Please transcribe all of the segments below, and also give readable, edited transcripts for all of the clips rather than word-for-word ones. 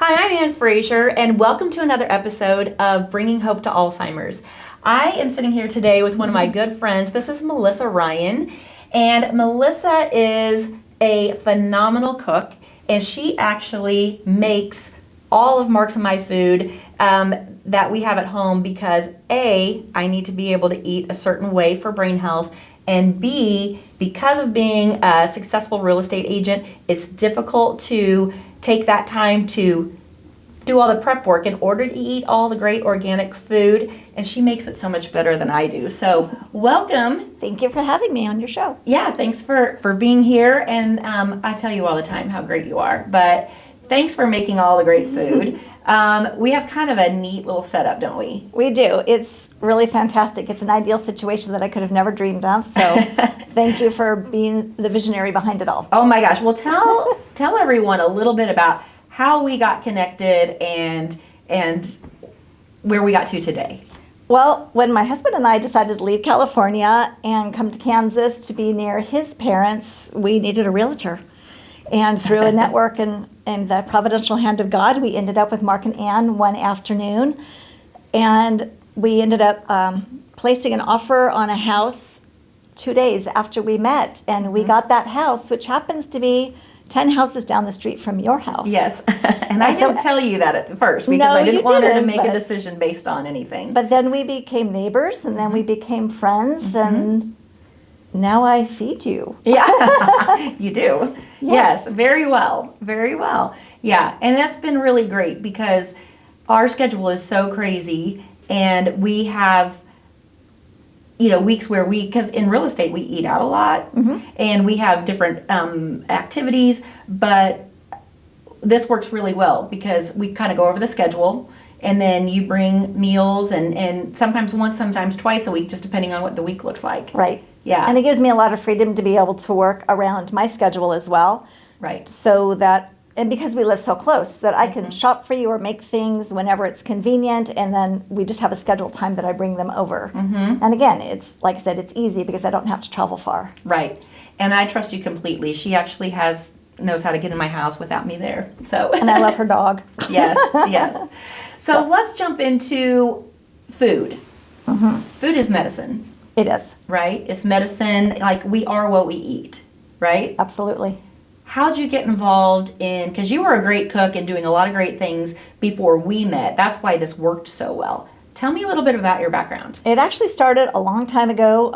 Hi, I'm Ann Fraser, and welcome to another episode of Bringing Hope to Alzheimer's. I am sitting here today with one of my good friends. This is Melissa Ryan, and Melissa is a phenomenal cook, and she actually makes all of Mark's and my food that we have at home because A, I need to be able to eat a certain way for brain health, and B, because of being a successful real estate agent, it's difficult to take that time to do all the prep work in order to eat all the great organic food, and she makes it so much better than I do. So welcome. Thank you for having me on your show. Yeah, thanks for being here, and I tell you all the time how great you are, but thanks for making all the great food. We have kind of a neat little setup, don't we? We do. It's really fantastic. It's an ideal situation that I could have never dreamed of. So thank you for being the visionary behind it all. Oh my gosh. Well, tell everyone a little bit about how we got connected and where we got to today. Well, when my husband and I decided to leave California and come to Kansas to be near his parents, we needed a realtor. And through a network and the providential hand of God, we ended up with Mark and Ann one afternoon. And we ended up placing an offer on a house 2 days after we met. And we got that house, which happens to be 10 houses down the street from your house. Yes. And I didn't tell you that at first because I didn't want her to make a decision based on anything. But then we became neighbors, and then we became friends, and now I feed you. Yeah, you do. Yes. Yes, very well. Very well. Yeah, and that's been really great because our schedule is so crazy, and we have, weeks where because in real estate we eat out a lot, and we have different activities, but this works really well because we kind of go over the schedule, and then you bring meals and sometimes once, sometimes twice a week, just depending on what the week looks like. Right. Yeah. And it gives me a lot of freedom to be able to work around my schedule as well. Right. So that, and because we live so close, that I can shop for you or make things whenever it's convenient, and then we just have a scheduled time that I bring them over. And again, it's, like I said, it's easy because I don't have to travel far. Right. And I trust you completely. She actually knows how to get in my house without me there. So. And I love her dog. Yes, yes. So let's jump into food. Food is medicine. It is. Right? It's medicine. Like, we are what we eat, right? Absolutely. How'd you get involved in, because you were a great cook and doing a lot of great things before we met. That's why this worked so well. Tell me a little bit about your background. It actually started a long time ago.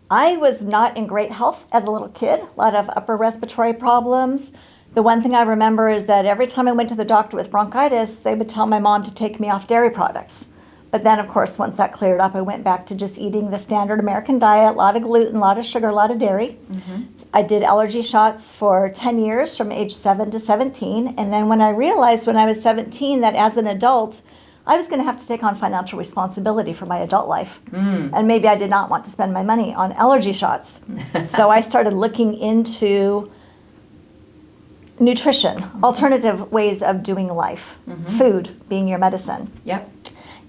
I was not in great health as a little kid, a lot of upper respiratory problems. The one thing I remember is that every time I went to the doctor with bronchitis, they would tell my mom to take me off dairy products. But then, of course, once that cleared up, I went back to just eating the standard American diet, a lot of gluten, a lot of sugar, a lot of dairy. I did allergy shots for 10 years from age 7 to 17. And then when I realized when I was 17 that as an adult, I was going to have to take on financial responsibility for my adult life. And maybe I did not want to spend my money on allergy shots. So I started looking into nutrition, alternative ways of doing life, food being your medicine. Yep.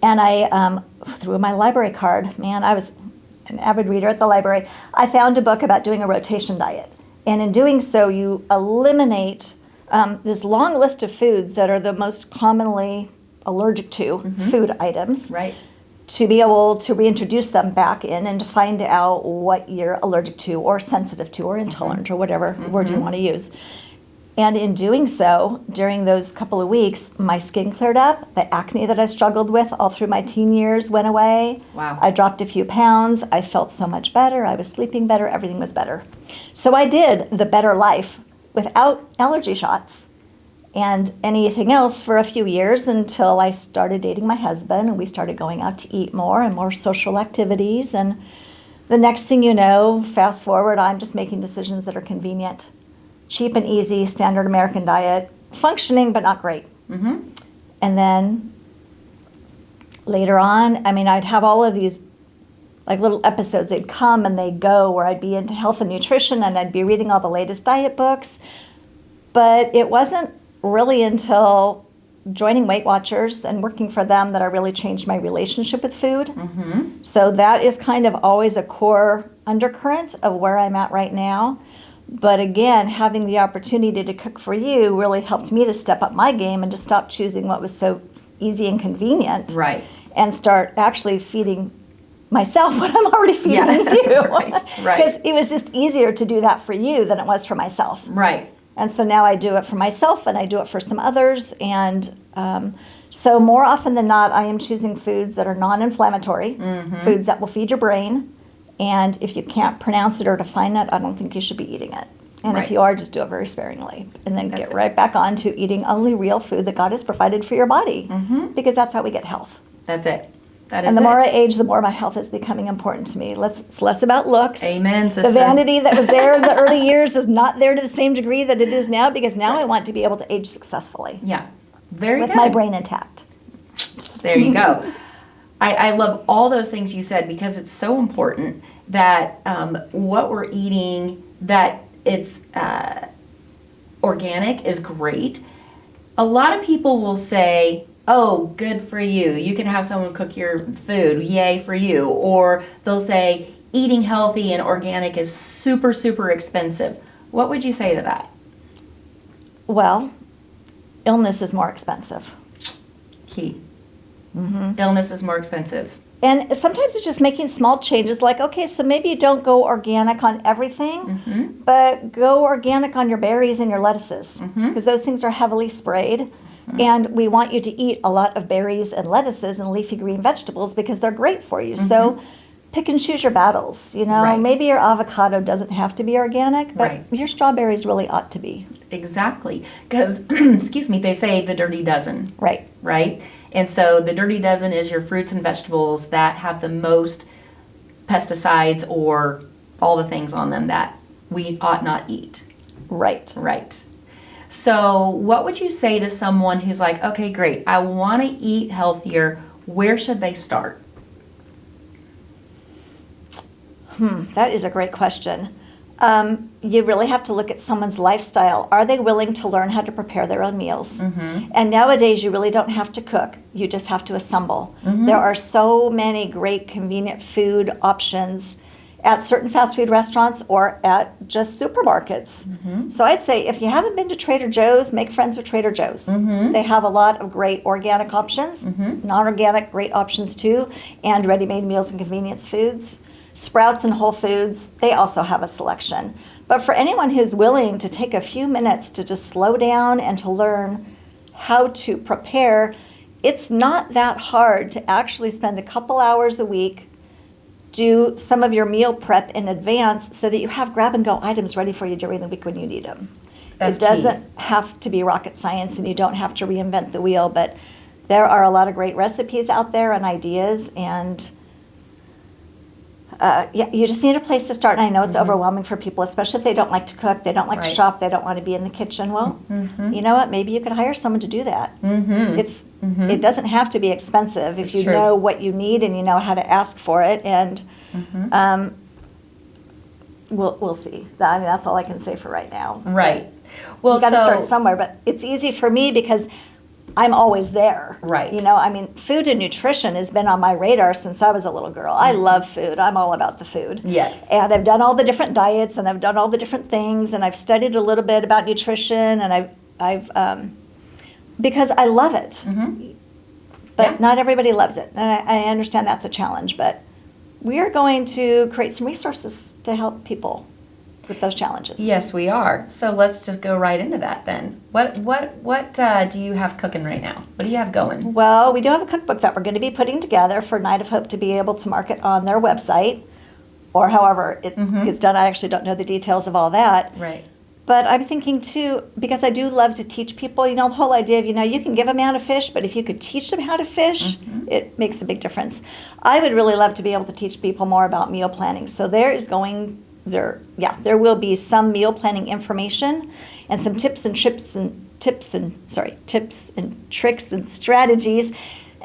And I, through my library card, I was an avid reader at the library, I found a book about doing a rotation diet. And in doing so, you eliminate this long list of foods that are the most commonly allergic to food items. Right. To be able to reintroduce them back in and to find out what you're allergic to or sensitive to or intolerant or whatever word you want to use. And in doing so, during those couple of weeks, my skin cleared up. The acne that I struggled with all through my teen years went away. Wow. I dropped a few pounds. I felt so much better. I was sleeping better. Everything was better. So I did the better life without allergy shots and anything else for a few years until I started dating my husband and we started going out to eat more and more social activities. And the next thing you know, fast forward, I'm just making decisions that are convenient. Cheap and easy, standard American diet, functioning but not great. And then later on, I'd have all of these like little episodes. They'd come and they'd go where I'd be into health and nutrition and I'd be reading all the latest diet books. But it wasn't really until joining Weight Watchers and working for them that I really changed my relationship with food. So that is kind of always a core undercurrent of where I'm at right now. But again, having the opportunity to cook for you really helped me to step up my game and to stop choosing what was so easy and convenient. Right. And start actually feeding myself what I'm already feeding you. Right. Because it was just easier to do that for you than it was for myself. Right. And so now I do it for myself and I do it for some others. And so more often than not, I am choosing foods that are non-inflammatory, foods that will feed your brain. And if you can't pronounce it or define it, I don't think you should be eating it. And if you are, just do it very sparingly. And then get right back on to eating only real food that God has provided for your body. Because that's how we get health. That's it. That is and the it. more I age, the more my health is becoming important to me. It's less about looks. Amen, sister. The vanity that was there in the early years is not there to the same degree that it is now, because now I want to be able to age successfully. Yeah. Very with good. my brain intact. There you go. I love all those things you said, because it's so important that what we're eating, that it's organic, is great. A lot of people will say, oh, good for you. You can have someone cook your food. Yay for you. Or they'll say eating healthy and organic is super, super expensive. What would you say to that? Well, illness is more expensive. Key. Illness is more expensive. And sometimes it's just making small changes, like, okay, so maybe you don't go organic on everything, but go organic on your berries and your lettuces, because those things are heavily sprayed. And we want you to eat a lot of berries and lettuces and leafy green vegetables because they're great for you. So pick and choose your battles. You know, maybe your avocado doesn't have to be organic, but your strawberries really ought to be. Exactly. Because, excuse me, they say the dirty dozen. Right. Right? And so the dirty dozen is your fruits and vegetables that have the most pesticides or all the things on them that we ought not eat. Right. Right. So what would you say to someone who's like, okay, great, I want to eat healthier. Where should they start? That is a great question. You really have to look at someone's lifestyle. Are they willing to learn how to prepare their own meals? And nowadays, you really don't have to cook. You just have to assemble. There are so many great convenient food options at certain fast food restaurants or at just supermarkets. So I'd say if you haven't been to Trader Joe's, make friends with Trader Joe's. They have a lot of great organic options, non-organic great options too, and ready-made meals and convenience foods. Sprouts and Whole Foods, they also have a selection. But for anyone who's willing to take a few minutes to just slow down and to learn how to prepare, it's not that hard to actually spend a couple hours a week, do some of your meal prep in advance so that you have grab-and-go items ready for you during the week when you need them. It doesn't have to be rocket science, and you don't have to reinvent the wheel, but there are a lot of great recipes out there and ideas, and you just need a place to start. And I know it's overwhelming for people, especially if they don't like to cook, they don't like to shop, they don't want to be in the kitchen. Well, you know what? Maybe you could hire someone to do that. It doesn't have to be expensive if you know what you need and you know how to ask for it. And we'll see. I mean, that's all I can say for right now. Right. Well, you got to start somewhere. But it's easy for me because I'm always there. Right. You know, I mean, food and nutrition has been on my radar since I was a little girl. I love food. I'm all about the food. Yes. And I've done all the different diets, and I've done all the different things, and I've studied a little bit about nutrition, and I've because I love it. But not everybody loves it, and I understand that's a challenge. But we are going to create some resources to help people with those challenges. Yes, we are. So let's just go right into that then. What do you have cooking right now? What do you have going? Well, we do have a cookbook that we're going to be putting together for Night of Hope to be able to market on their website, or however it gets done. I actually don't know the details of all that. Right. But I'm thinking too, because I do love to teach people, you know, the whole idea of, you know, you can give a man a fish, but if you could teach them how to fish, it makes a big difference. I would really love to be able to teach people more about meal planning. So there will be some meal planning information and some tips and tricks and strategies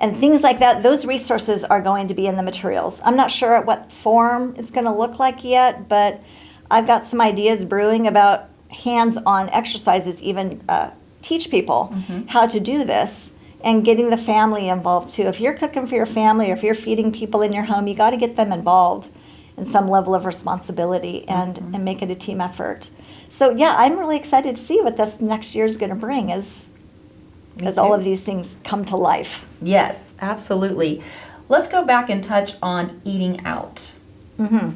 and things like that. Those resources are going to be in the materials. I'm not sure at what form it's going to look like yet, but I've got some ideas brewing about hands-on exercises, even teach people how to do this, and getting the family involved too. If you're cooking for your family or if you're feeding people in your home, you got to get them involved in some level of responsibility and make it a team effort. So yeah, I'm really excited to see what this next year is going to bring as all of these things come to life. Yes, absolutely. Let's go back and touch on eating out. Mm-hmm.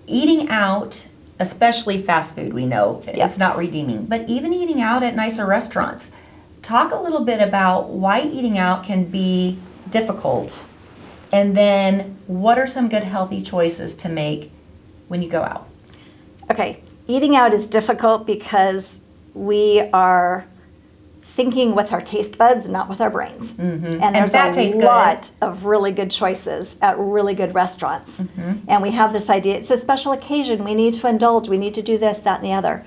Eating out, especially fast food, we know it's not redeeming, but even eating out at nicer restaurants. Talk a little bit about why eating out can be difficult, and then what are some good healthy choices to make when you go out? Okay, eating out is difficult because we are thinking with our taste buds and not with our brains. Mm-hmm. And there's that a lot of really good choices at really good restaurants. Mm-hmm. And we have this idea, it's a special occasion, we need to indulge, we need to do this, that, and the other.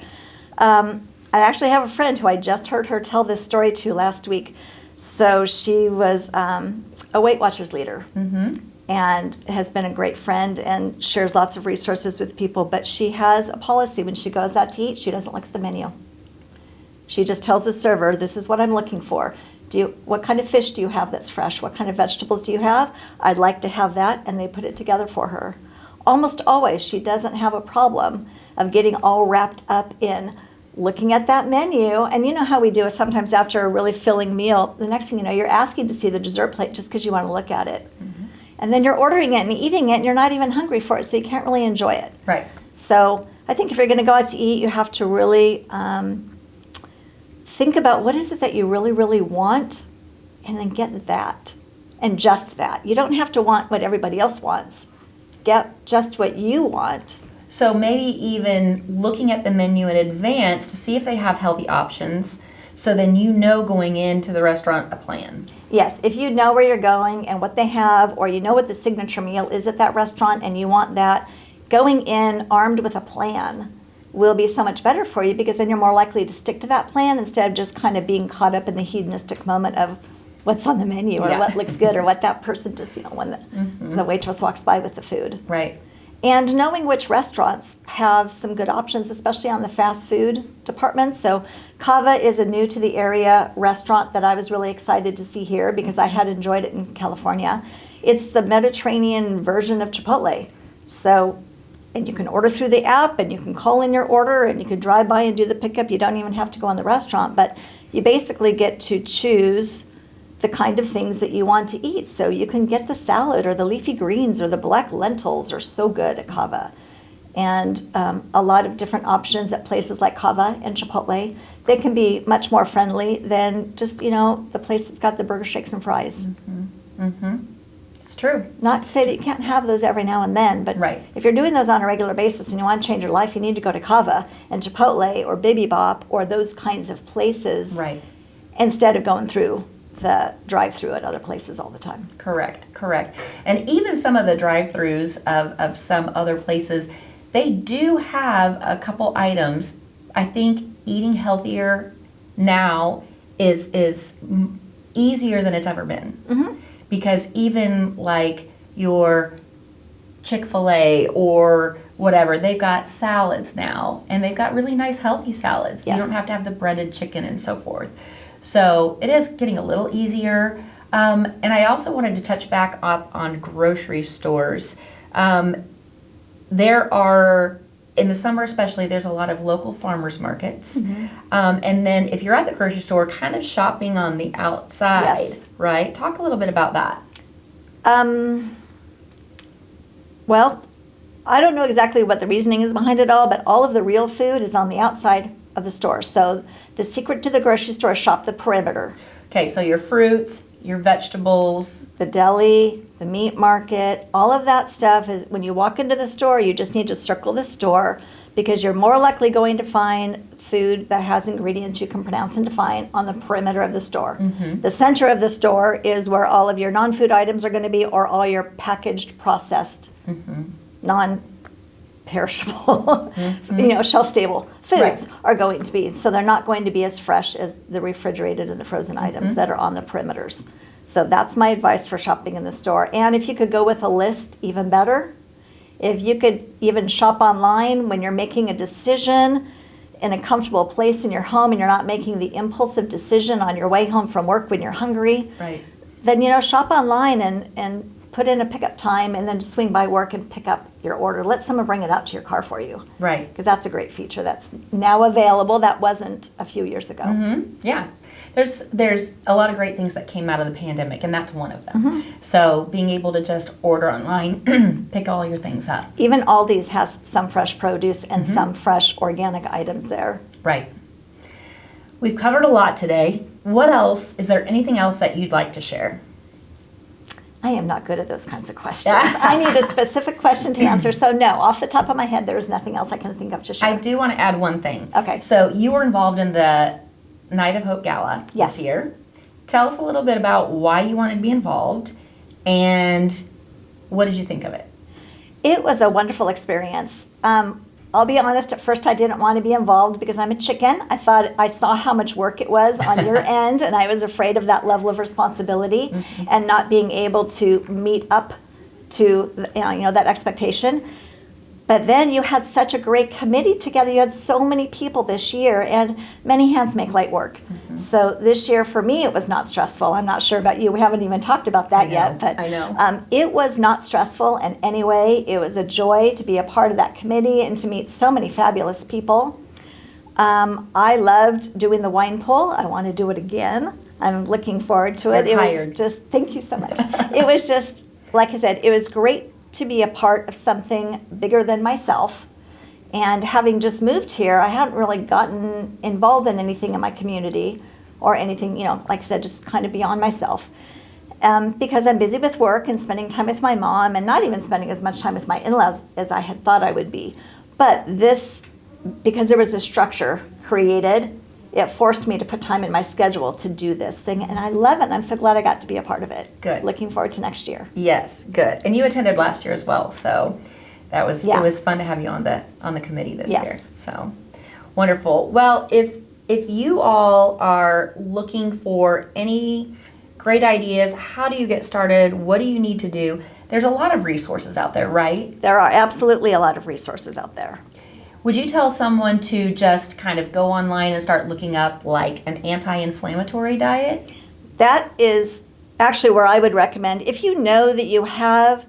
I actually have a friend who I just heard her tell this story to last week. So she was a Weight Watchers leader. Mm-hmm. And has been a great friend and shares lots of resources with people. But she has a policy when she goes out to eat, she doesn't look at the menu. She just tells the server, this is what I'm looking for. What kind of fish do you have that's fresh? What kind of vegetables do you have? I'd like to have that, and they put it together for her. Almost always, she doesn't have a problem of getting all wrapped up in looking at that menu. And you know how we do it sometimes after a really filling meal, the next thing you know, you're asking to see the dessert plate just because you want to look at it. Mm-hmm. And then you're ordering it and eating it, and you're not even hungry for it, so you can't really enjoy it. Right. So I think if you're going to go out to eat, you have to really think about what is it that you really, really want, and then get that, and just that. You don't have to want what everybody else wants. Get just what you want. So maybe even looking at the menu in advance to see if they have healthy options, so then you know going into the restaurant a plan. Yes, if you know where you're going and what they have, or you know what the signature meal is at that restaurant and you want that, going in armed with a plan will be so much better for you, because then you're more likely to stick to that plan instead of just kind of being caught up in the hedonistic moment of what's on the menu or what looks good or what that person just, when the waitress walks by with the food. Right. And knowing which restaurants have some good options, especially on the fast food department. So Cava is a new to the area restaurant that I was really excited to see here because I had enjoyed it in California. It's the Mediterranean version of Chipotle. So, and you can order through the app, and you can call in your order, and you can drive by and do the pickup. You don't even have to go in the restaurant, but you basically get to choose the kind of things that you want to eat. So you can get the salad or the leafy greens or the black lentils are so good at Cava. And a lot of different options at places like Cava and Chipotle. They can be much more friendly than just, the place that's got the burger, shakes, and fries. Mm-hmm. Mm-hmm. It's true. Not to say that you can't have those every now and then, but if you're doing those on a regular basis and you want to change your life, you need to go to Cava and Chipotle or Bibi Bop or those kinds of places instead of going through the drive-through at other places all the time. Correct. And even some of the drive-throughs of some other places, they do have a couple items. I think eating healthier now is easier than it's ever been. Mm-hmm. Because even like your Chick-fil-A or whatever, they've got salads now, and they've got really nice healthy salads. Yes. You don't have to have the breaded chicken and so forth. So it is getting a little easier. And I also wanted to touch back up on grocery stores. There are, in the summer especially, there's a lot of local farmers markets. Mm-hmm. And then if you're at the grocery store, kind of shopping on the outside, right? Talk a little bit about that. Well, I don't know exactly what the reasoning is behind it all, but all of the real food is on the outside of the store. So the secret to the grocery store is shop the perimeter. Okay, so your fruits, your vegetables, the deli, the meat market, all of that stuff is when you walk into the store, you just need to circle the store because you're more likely going to find food that has ingredients you can pronounce and define on the perimeter of the store. Mm-hmm. The center of the store is where all of your non-food items are going to be, or all your packaged, processed, non-perishable, shelf-stable foods are going to be. So they're not going to be as fresh as the refrigerated and the frozen items that are on the perimeters. So that's my advice for shopping in the store. And if you could go with a list, even better. If you could even shop online when you're making a decision in a comfortable place in your home and you're not making the impulsive decision on your way home from work when you're hungry, then, shop online and put in a pickup time and then just swing by work and pick up your order. Let someone bring it out to your car for you. Right. Because that's a great feature that's now available. That wasn't a few years ago. Yeah. There's a lot of great things that came out of the pandemic, and that's one of them. Mm-hmm. So being able to just order online, pick all your things up. Even Aldi's has some fresh produce and some fresh organic items there. Right. We've covered a lot today. What else? Is there anything else that you'd like to share? I am not good at those kinds of questions. I need a specific question to answer. So no, off the top of my head, there is nothing else I can think of to share. I do want to add one thing. Okay. So you were involved in the Night of Hope Gala Yes. this year. Tell us a little bit about why you wanted to be involved and what did you think of it? It was a wonderful experience. I'll be honest, at first I didn't want to be involved because I'm a chicken. I saw how much work it was on your end, and I was afraid of that level of responsibility and not being able to meet up to that expectation. But then you had such a great committee together. You had so many people this year, and many hands make light work. So this year for me, it was not stressful. I'm not sure about you. We haven't even talked about that yet. But I know. It was not stressful in any way. It was a joy to be a part of that committee and to meet so many fabulous people. I loved doing the wine pull. I want to do it again. I'm looking forward to it. You're It hired. was just, thank you so much. It was just, like I said, it was great to be a part of something bigger than myself. And having just moved here, I hadn't really gotten involved in anything in my community or anything, like I said, just kind of beyond myself. Because I'm busy with work and spending time with my mom and not even spending as much time with my in-laws as I had thought I would be. But this, because there was a structure created, it forced me to put time in my schedule to do this thing, and I love it, and I'm so glad I got to be a part of it. Good. Looking forward to next year. Yes, good. And you attended last year as well, so that was Yeah. it was fun to have you on the committee this Yes. year. So wonderful. Well, if you all are looking for any great ideas, how do you get started? What do you need to do? There's a lot of resources out there, right? There are absolutely a lot of resources out there. Would you tell someone to just kind of go online and start looking up like an anti-inflammatory diet? That is actually where I would recommend, if you know that you have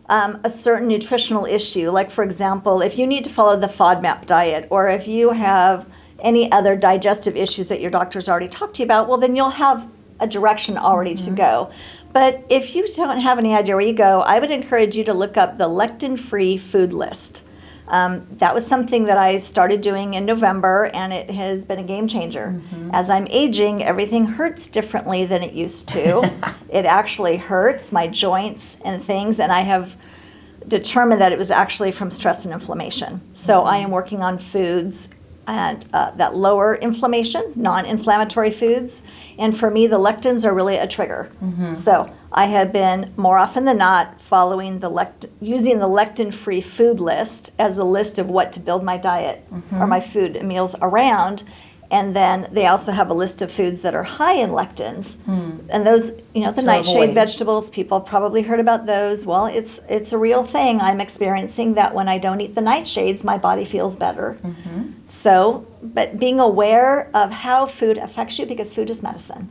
a certain nutritional issue, like for example, if you need to follow the FODMAP diet, or if you have any other digestive issues that your doctor's already talked to you about, well then you'll have a direction already to go. But if you don't have any idea where you go, I would encourage you to look up the lectin-free food list. That was something that I started doing in November, and it has been a game changer. As I'm aging, everything hurts differently than it used to. It actually hurts, my joints and things, and I have determined that it was actually from stress and inflammation. So I am working on foods and that lower inflammation, non-inflammatory foods. And for me, the lectins are really a trigger. So I have been more often than not following using the lectin-free food list as a list of what to build my diet or my food meals around. And then they also have a list of foods that are high in lectins. And those, the nightshade avoid. vegetables, people probably heard about those. Well, it's a real thing. I'm experiencing that when I don't eat the nightshades, my body feels better. So, but being aware of how food affects you, because food is medicine.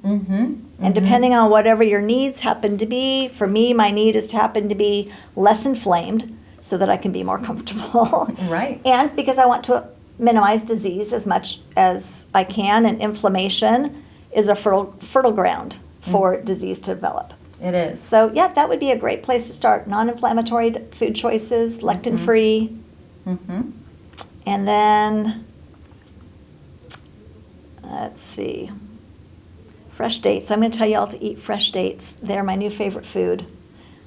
And depending on whatever your needs happen to be, for me, my need is to happen to be less inflamed so that I can be more comfortable. Right. And because I want to minimize disease as much as I can, and inflammation is a fertile ground for disease to develop. It is. So yeah, that would be a great place to start. Non-inflammatory food choices, lectin-free. And then, let's see, fresh dates. I'm going to tell you all to eat fresh dates. They're my new favorite food.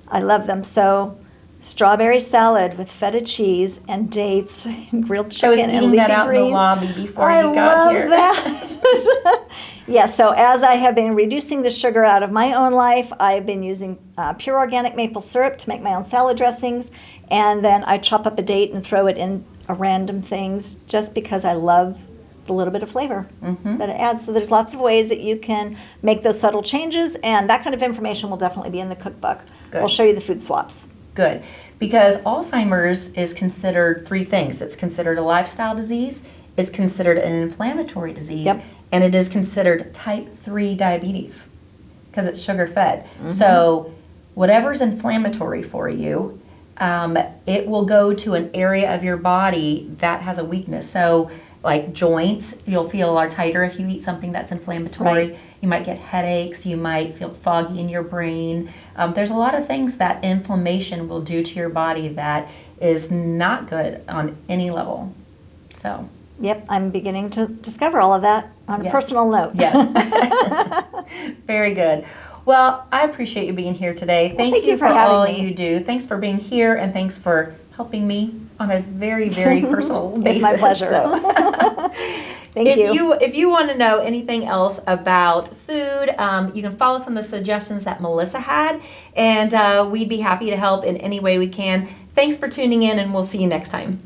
I love them. So strawberry salad with feta cheese and dates, and grilled I was chicken and eating leafy that out greens. in the lobby before I you got here. love that. Yeah, so as I have been reducing the sugar out of my own life, I've been using pure organic maple syrup to make my own salad dressings, and then I chop up a date and throw it in random things just because I love the little bit of flavor that it adds. So there's lots of ways that you can make those subtle changes, and that kind of information will definitely be in the cookbook. Good. We'll show you the food swaps. Good. Because Alzheimer's is considered three things. It's considered a lifestyle disease, it's considered an inflammatory disease, Yep. and it is considered type 3 diabetes because it's sugar fed. So whatever's inflammatory for you, it will go to an area of your body that has a weakness. So like joints, you'll feel are tighter if you eat something that's inflammatory. Right. You might get headaches. You might feel foggy in your brain. There's a lot of things that inflammation will do to your body that is not good on any level. So. Yep, I'm beginning to discover all of that on a Yes. personal note. Yes. Very good. Well, I appreciate you being here today. Thank you for for having all me. you do. Thanks for being here, and thanks for helping me on a very, very personal basis. It's my pleasure. So. Thank you. If you want to know anything else about food, you can follow some of the suggestions that Melissa had, and we'd be happy to help in any way we can. Thanks for tuning in, and we'll see you next time.